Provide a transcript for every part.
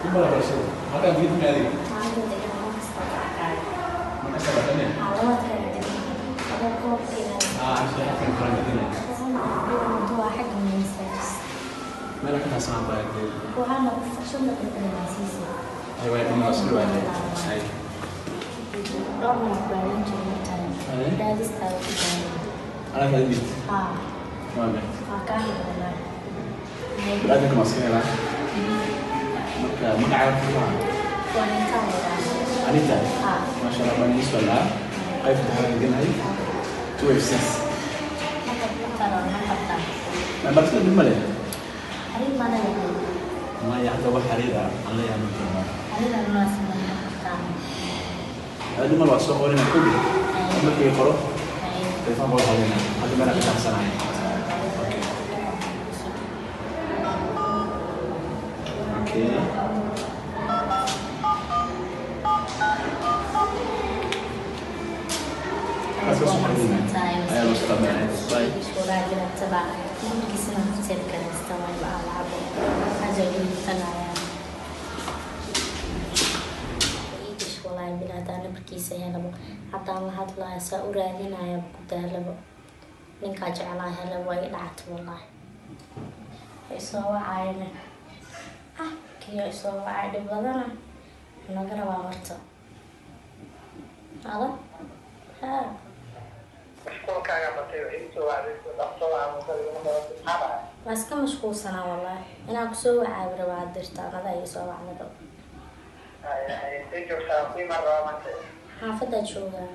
Cuma lah bersih. Makan begitu ni adik. Aku tidak mau sekolah. Mana sebabnya? Awal terjadi. Ada kopi dan. Saya akan kurang itu ni. Sama aku dua hari ini stres. Mana kita sampai itu? Aku hanya fashion dan sisi. Ayo baik ni masuk dulu adik. Ayo. Orang nak belajar cerita. Dari tahu kita. Anak kali ni. Mana? Makan mana? Berada ke masuk ni lah. Maka awak semua. Wanita orang. Anita. Masya Allah banyak sekolah. Ayo kita hari ini hari. Tu ekses. Nampak tu di mana? Hari mana ya? Ma yang ada hari dah. Allah yang menentukan. Hari mana masih mana? Ada mana wasok orang aku ni? Kamu kira korok? Telefon bawa hari ni. Ada mana kita sana? Okay. Kasih semua ni. Ayo masuk kamera. Bye. Surat jelas sebab ini kisah cerita istimewa beralab. Ajaib tanaya. Ini sekolah bila tanah berkisah yang lama. Hatta mahat lah seorang naya bukan lama. Lingkar jalan hela wajib wallah. Isowa airnya. Kaya isowa air di belakang. Negara wawarta. Ada? بس كم مشغول سنة والله أنا أقصو عابر بعد درتا أنا ذا يسوى عنا دو حافظة شوغا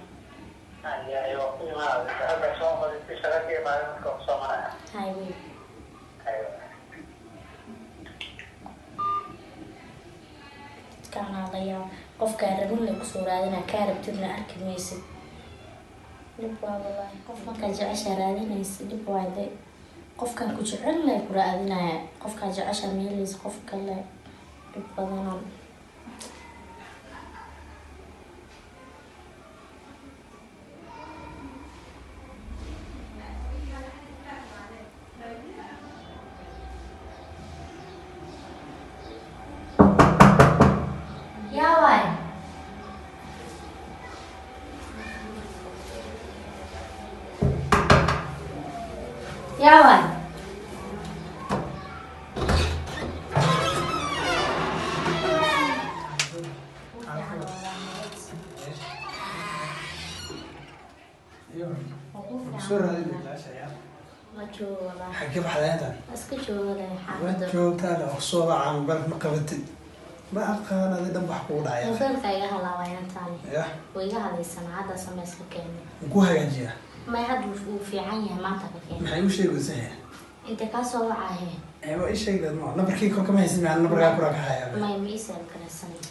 هاي وي كان عليا قف كاربون لك صورة أنا كارب تبنى أركب ميسي لبوا والله قف ما كان جاء شرادي نيسي لبوا عدي قف كان كجعل لي كرا أذنا قف كان جاء شميليس قف كان لي لبوا ذنان يا واي يا واي سورة هذه العشاء يا ما تشوف والله حكيف حالاتها اسكت شو ولا وين حافظ joogtaa la soo aan bal ma qabatid ma aqaan adi dhan wax ku dhacaya موبايلك iga halaawayaan taani ya way iga hadlaysan hadda samayska keenay ku hagaajiya ma had uu fiican yahay maanta ka keenay maxay u sheegaysaa inta ka soo wacay aywa ii sheegay ma nabarkii ko kama haysan ma nabarka ku raakaya ma miisaan kala sanay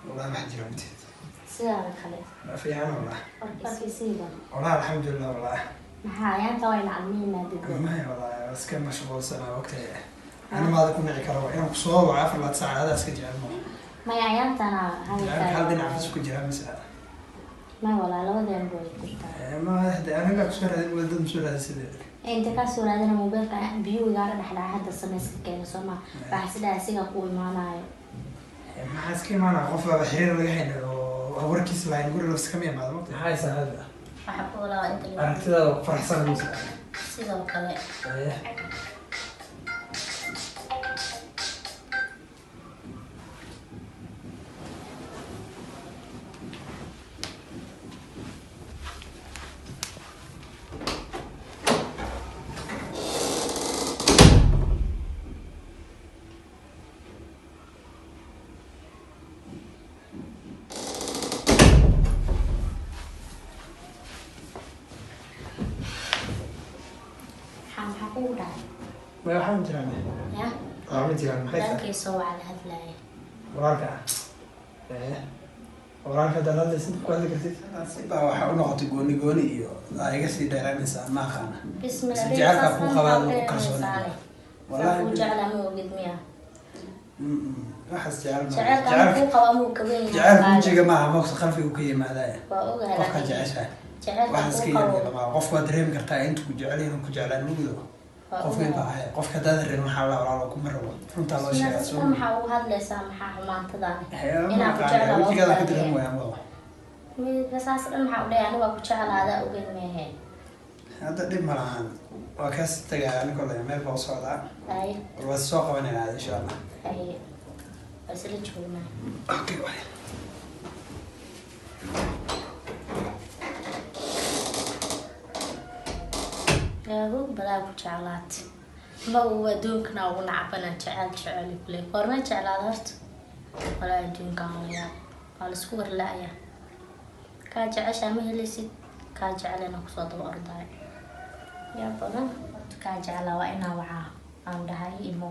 wallahi ma jiro intii sida kale ma fiican wallahi warkiisii sida wallahi alxamdulillah wallahi maxaa ayaan taway lacagniin maadada ma hay wallahi iska mashquulsana waqti ana ma ku nici karo inaan ku soo waco afar saacada iska jecelmo ma ayaan tana hal dhinac bas ku jira mise ما والله لو ذا نقول كنت ما أنا قاعد أسمع هذا ولد مسؤول هذا السيد أنت كسر هذا الموبايل بيو قاعد نحل هذا السمس كأنه سما بحس ده سيجا قوي معنا ما حاسس كي معنا غفلة بحرير ولا حين أورك يسمع نقول له بس كم يوم هذا ما هاي سنة هذا أحب ولا أنت اللي أنا كذا فرح سنة موسى سيجا وكذا ما يحاول جرامي يا عامل جرامي ذاك يسوى على هذلاي وراك وراك هذا لا لسه كل كرتي سيبا وحاول نقطة جوني إيو أيجا سيدا رامسا ما خانا بسم الله جعلك أكون خوال وكرسوني والله وجعل مو قد مياه أحس جعل جعل قوامه كبير جعل كل جماعة ما خلفي وكي ما ذا وأوجه قفك جعشها جعل waxaas ka yeelay lama qof waa dareemi kartaa intuu ku jecel inuu ku jeclaan mugdo qofkay baa qofka daadar maxaa la walaalo ku marwo runta loo sheegay soo maxaa ugu hadlaysaa maxaa xumaantadan inaan ku jeclaado wajigada ka diran way ama saas dhan maxaa u dhayaa aniga ku jeclaada ogeyn meehe hadda dhib ma lahan waa kaas tagaa aniga la meel baa socdaa ay waa soo qabanayna insha Allah ay asla joognaa okay way yaabo balaa ku jeclaat ma uu adduunkana ugu nacbana jecel kule qorma jeclaad horta walaa adduunkan waa la isku warlaaya kaa jeceshaa ma helisid kaa jecelena kusoo daba ordaay yaa badan kaa jeclaa waa inaa wacaa aan dhahay imo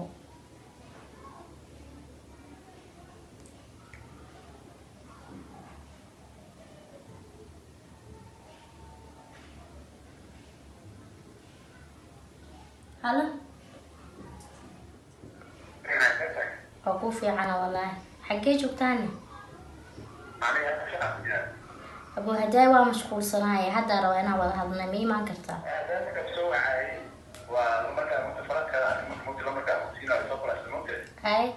هلا أكو في عنا والله حقي جبتاني أبو هداي ومشغول صناعي هذا روينا ولا هذا نمي ما كرتا هاي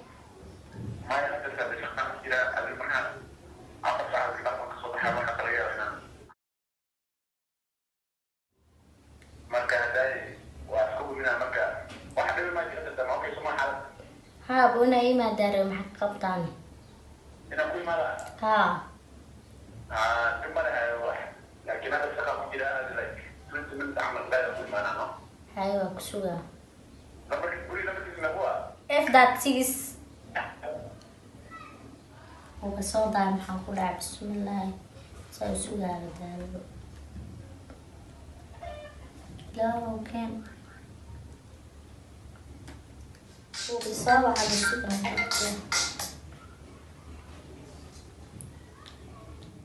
ها بونا اي ما داري محق قبطاني ها لكن هذا الثقافة كده من تعمل لا يقول ما نعم ايوه كسوغا لما تقولي لما تسمعوها اف ذات سيس وبصوت دايم حنقول بسم الله سوسوغا على داري لا كان وبصوت على السكر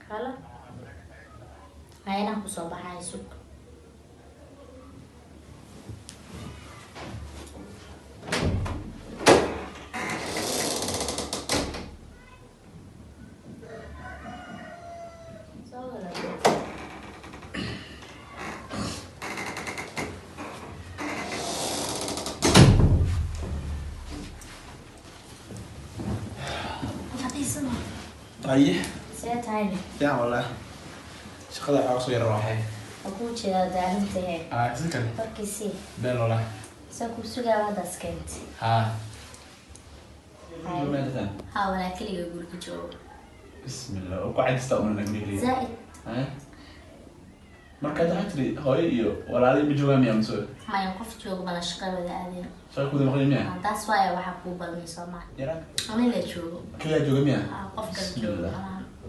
هلا هاي أنا كسوبة هاي سوق طيب سيت هاي يا والله شغلة عاوز يروح هاي أقول شيء دارنتي هاي سكر بركيسي بين والله سأكون سوقا هذا سكنت ها هاي ها ولا كل يقول كجو بسم الله وقاعد تستأمر انك لي زائد ها marka aad tiri hooyo iyo walaalay ma joogaan miyaa masoo ما ينقف جوج بلا شقة ولا أذين shaqada maqlay miyaa that's why وحكوا بالمسامع yaraan أنا اللي جوج kaliya jooga miyaa قف كل جوج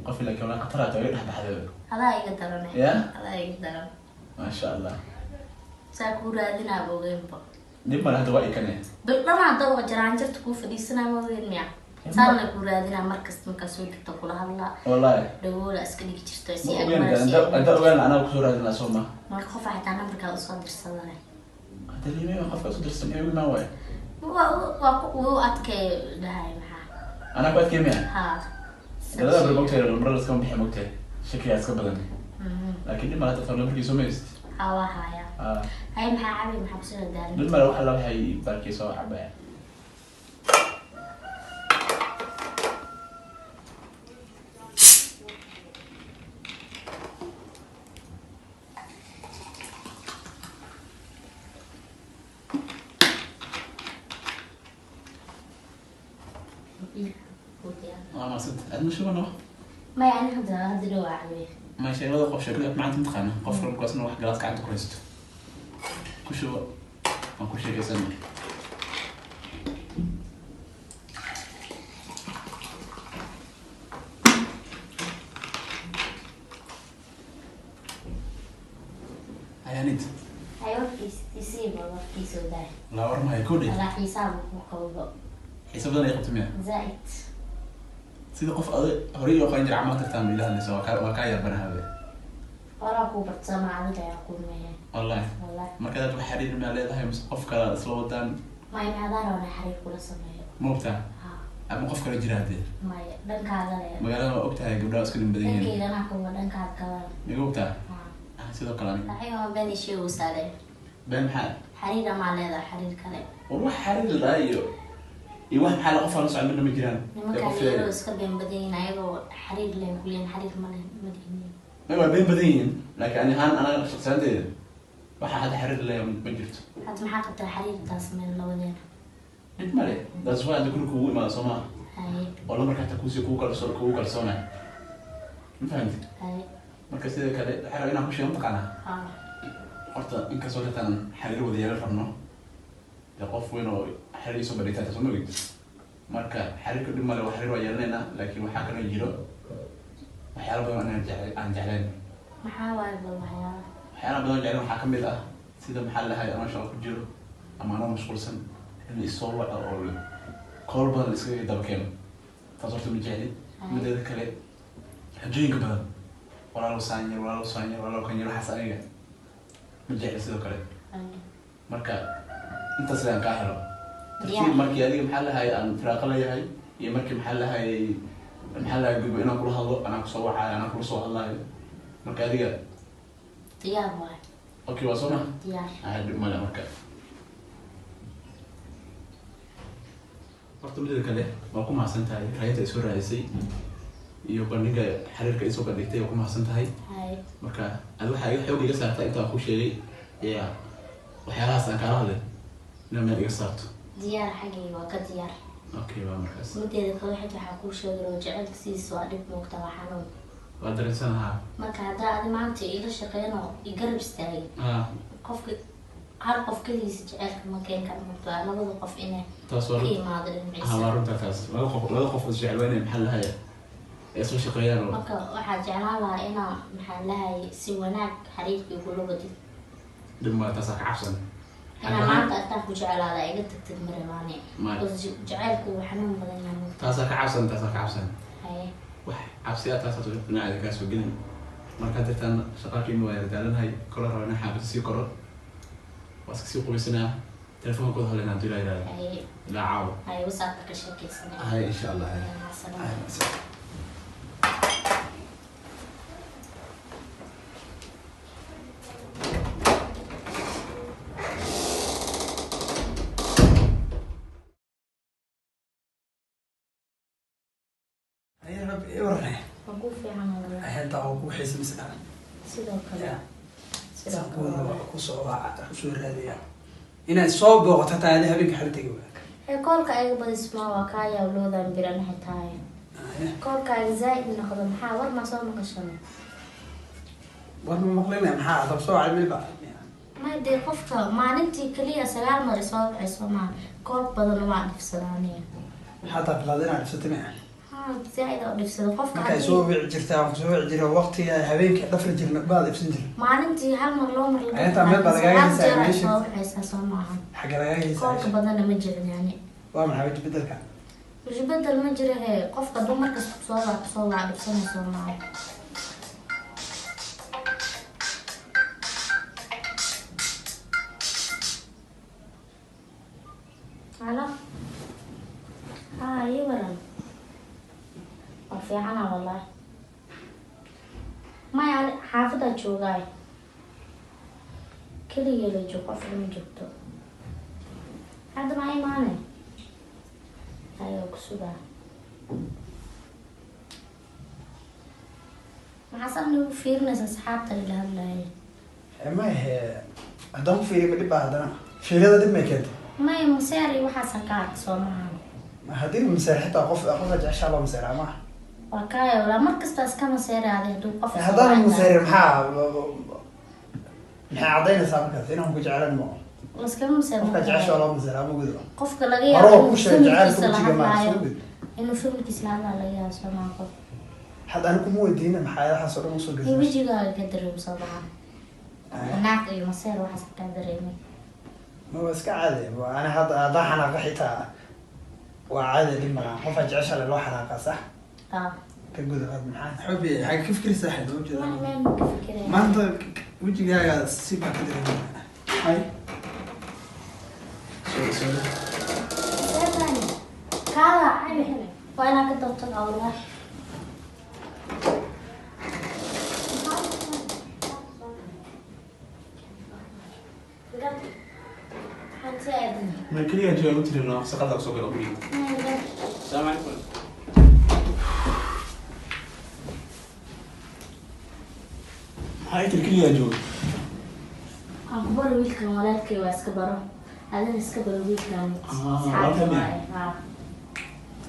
qof ila kala qatara tayo dhax baxday هذا يقدرني هذا يقدر ما شاء الله سأكون رادنا بوجين بق dib ma lahada waa ikane لما عدوا جران جرت كوف دي سنة ما وين ميا صارنا كون رادنا مركز مكسود تقول هلا والله دول أسكني كتير تسي انت وين انا كسور هذا سوما ما الخوف حتى أنا بركة أصدر صلاة هذا اللي ما قف اصدر سمي ما هو و أتكي لهاي معها انا قلت كيمياء ها لا بالمقتل المره اللي كان بيحب مقتل شكلي اسكت بدل لكن دي ما لا تفهم لما سوميست هوا هاي هاي محا عبي محا بصير داري دول ما لو حلا waxay barkii soo cabaya ما صدق أنا شو بنو ما يعني هذا لو عبي ما شيء هذا قف شكله ما عندي متخانة قف رم كوسنا واحد جلاس قاعد كريست كشوا ما كل شيء كسرنا هيا نيت أيوة يصير والله كيسو داي لا ورما يكوني على حساب مقوض حساب ده يقطع مية زائد سيد قف هري يقين جرع ما تفتهم إلى اللي سوا وكايا برهابه وراكو برتسمع على يقول مين والله والله ما كذا تحرير من عليه هاي قف كلا سلو دان ما ينهضر ولا حريق ولا سميه مو بتاع ها أما قف كلا جرادي ما دنك هذا ما قال أنا وقتها قبل أسكت من دنك بدين إذا أنا كم دنك هذا كمان يقول بتاع ها سيد كلامي أيوة بني شيء وسالي بين حال حرير ما لهذا حرير كله والله حرير لا يوهم حال قفل نص عملنا مجران لما كان يلو اسكبين بدين أيضا حرير اللي يقولين حرير ما له مدينين ما هو بين بدين لكن أنا شخصيا ده واحد حرير اللي مجرت حتى محاكة حرير تاسمين لودين إنت مالي ده سواء ده كله كوي ما سماه هاي والله مركز تكوسي كوكل سونا ما فهمت هاي مركز كذا حرير أنا مش ينطق عنها horta inkastoo dadaan xiriir wadayaal rabno de qof weyn oo xiriir soo badhigtaa soo magid marka xiriirka dhib male waa xiriir waa yeelanaynaa laakiin waxaa kaloo jiro waxyaalo badan aan jeclayn maxaa waaye bal waxyaalo badan jeclayn waxaa ka mid ah sida maxaa lahay anoo shaqo ku jiro ama anoo mashquulsan in isoo waco oo kool badan la iskaga daba keeno taas horta ma jeclin mideeda kale xajooyinka badan walaalo saanyar kan yar waxaas aniga ma jecli sidoo kale marka intaas ayaan kaa helo tartiib markii adiga maxaa lahay aan firaaqo leeyahay iyo markii maxaa lahay gudbo inaan kula hadlo anaa kusoo wacaayo anaa kula soo hadlaayo marka adiga diyaar waay okay waa soo maha diyaar dhib male marka horta midada kale waa ku mahadsan tahay raayinta ay soo raadisay iyo bandhiga xiriirka ay soo bandhigtay waa ku mahadsan tahay marka ad waxaa iga xoog iga saartaa intaan ku sheegay ya waxyaalahaas aan kaala hadlay inaa meel iga saarto diyaar xaggay waa ka diyaar okay waa markaas mideeda kale waxaa kuu sheegay oo jecelkiisa waa dhib muuqda waa xanuun waa dareensanahaa marka haddaa adi maanta ila shaqeyno igarab istaagay qofka hal qof keliisa jecelka ma keen kara muuqda labada qof inay ka imaado dhinaciisa waa runta taas laba qof is jecel waa inay maxaa lahay ay soo shaqeeyaan marka waxaa jeclaan lahaa inaa maxaa lahay si wanaag xiriirkii kula wadid dhib male taasaa ka cabsan inaa maanta artaan ku jeclaada iga tagtid marebaane jecelku uu xanuun badan yahay taasaa ka cabsan wax cabsi ah taasaa dhinaceeda kaa soo gelin markaa dirtaan shaqaalkiima waa yardaalanahay kola raba inaa xaafida sii koro waa iska sii qubaysanaa telefoonka kooda hadlaynaa hadii laa yidhahdo ilaa caawo wasaabka ka sheekeysanay hay insha allah Aku fiican walaal. Ayanta oo ku xiisameysan. Sidoo kale. Sidoo kale ku soo raadiya. Inay soo booqato taadi habeenka xaltay waa. Koolka ay badisma waa ka yaa loodan biran xitaa. Koolka ay zaid noqdo maxaa war ma soo maqashanay. War ma maqlina maxaa dab soo calmi ba. Ma de qofka maalintii kaliya 9 mar soo wacayso ma kool badan waa dhifsanaanay. Maxaa tabladina dhifsatay زائد أو نفسه قف كان يسوي جرتها وسوي جرا وقتي هبينك دفر جرنا بعد بسنجر ما أنتي هالمرة مرة أنت عمل بدرجة ساعة حساس معهم حق رجعي ساعة قف بدنا مجرى يعني وامن حبيت بدل كان وش بدل مجرى هي قف قدوم مركز بصوّع على بسنة صار معه على يورن fiicana wallahi ma yani xaafada joogay kaliya la joogo qof ma joogto hadda ma imaane ayo ku sugaa maxaa u fiirnaysa asxaabta ila hadlay ma he hadaan ku fiiriyo dib baadana fiirada dib ma keento ma musaari waxa sakaa soo maahan ma hadii musaari xitaa qof jecesha loo musaari ma وكاي ولا مركز تاس كم سير هذا دو قف هذا المسير محا عضينا سابقا فينا هم جعلنا مو بس كم مسير قف جعش ولا مسير أبو قدر قف كلاقيه مروح وش جعل كل شيء ما إنه فيلم كسلان على يا سما قف حد أنا كم ودينا محا حصل مصر قدر يجي قال قدر بصراحة هناك المسير وحسب قدر يمي ما بس كعادي أنا هذا ضحنا قحيتها وعادي لما قف جعش على الواحد صح كقول هذا من حال حبي حق كيف كل ساحل وجه ما أنت وجهك هذا سيبها كده هاي سوري كذا عيني هنا وأنا كنت أطلع والله ما كلية جاي قلت لي إنه سقطك سوق الأبوي. السلام عليكم. هاي الكلية جوي. أخبار ويلكم ولادك واسكبره هذا اسكبر ويلكم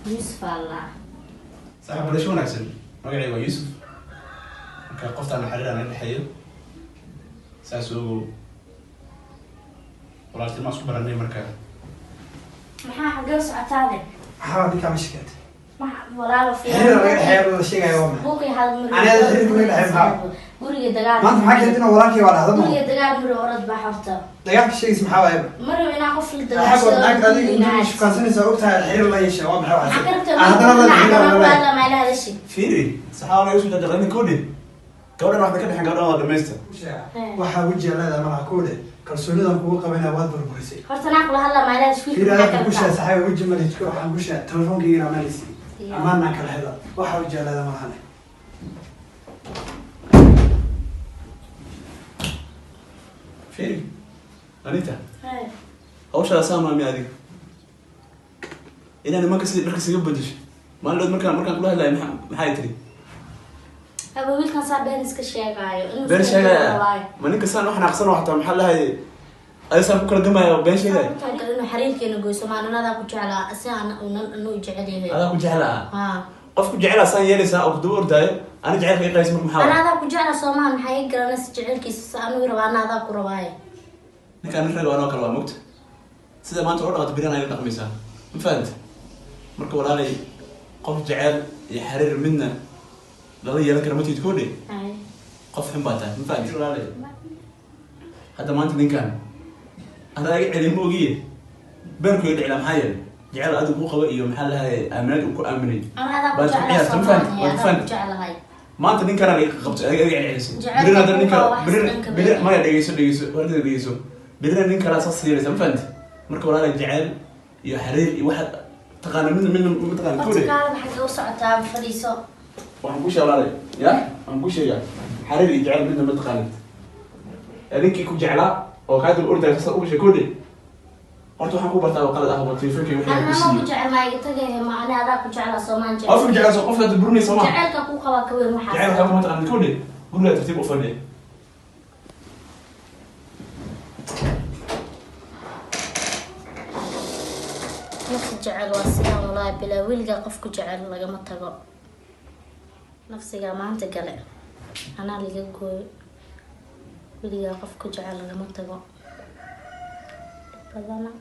يوسف الله صاحب ولا شو نحسن مقعي ويوسف كان قفت على حرير أنا الحي ساسو ولا تلمس كبر النيم مركان maxaa xagee socotaade maxaa dhika mashkaad walaalo fiican xeer sheegay waa buuqi hal mar ana xiriirku ma dhaxay maxaa guriga dagaal maanta maxaa keentay walaalkii waa dhahdo guriga dagaal mar orad baa xafta dagaalka sheegis maxaa waay mar inaa qof la dagaal dagaal adiga inuu shukaasanaysa ogtahay xiriir la yeeshay waa maxaa hadana la ma ilaha dashi فيري صحابي يوسف تدرني كودي قبل واحد كده حنا قبل ما دمسته waxa wajiga leedahay malaha koode kalsoonidan kugu qabanaa waad burburisay horta naa kula hadla ma ilaha dashi fiirada ku shaa saxay waji malidku waxaan ku shaa telefoonkiina malisi amaana kala hada waxa wajiga leedahay malaha فيري أنيتا أول شيء أسامة مي هذه إذا أنا ما كسي يبدش ما لو مركان كلها لا محايتري aba wiilkan saa been iska sheegaayo been sheegaya ma ninka saan waxna aqsan waxta maxaa lahay ay saan ku kala gamaayo been sheegay inuu xariirkeena goyso maanada ku jeclaa asaan uu jecel yahay ada ku jeclaa qof ku jeclaa saan yeelaysa oo duu ordaayo ana jecelka qays marka maxaa anada ku jeclaa Soomaan maxay garanaysa jecelkiisa anu rabaanada ku rabaayo ninka aan rago anoo kala waa mugta sida maanta oo dhaqad birana ay dhaqmaysaa ma fahanti marka walaalay qof jecel iyo xariir midna لو يلا كرمتي تكوني قف حمباتها ما فاهم شو عليه هذا ما انت مين كان انا علم موقيه بينكم يدعي على محايل جعل هذا بو قوي محل هاي امنات وكو امني انا هذا بجعل جعل هاي ما انت مين كان قبط يعني بدنا هذا نينك بدنا ما يدغيسو بدنا نينك راس سيريس ما فهمت marka walaal jacayl iyo xariir iyo waxa taqaan min taqaan كل قال waxa u socotaa fadhiiso waxaan ku sheegay ya aan ku sheegay xariir iyo jacayl midna ma taqaan adinkii ku jeclaa oo ka dib urday soo u sheekoode horta waxaan ku bartaa qalad ah oo telefonkii wixii ku siiyay ana jecel ma iga tagay ma ana adaa ku jeclaa Soomaan jecel afur jecel soo qof hada burni Soomaan jecelka ku qaba ka weyn waxa jecelka ma taqaan koode guriga tartiib u fadhiyo نفس جعل واسيا والله بلا ويلقى قفك جعل لقما تقو نفسي ما انت قلع انا اللي قوي ويلقى قفك جعل لقما تقو بدنا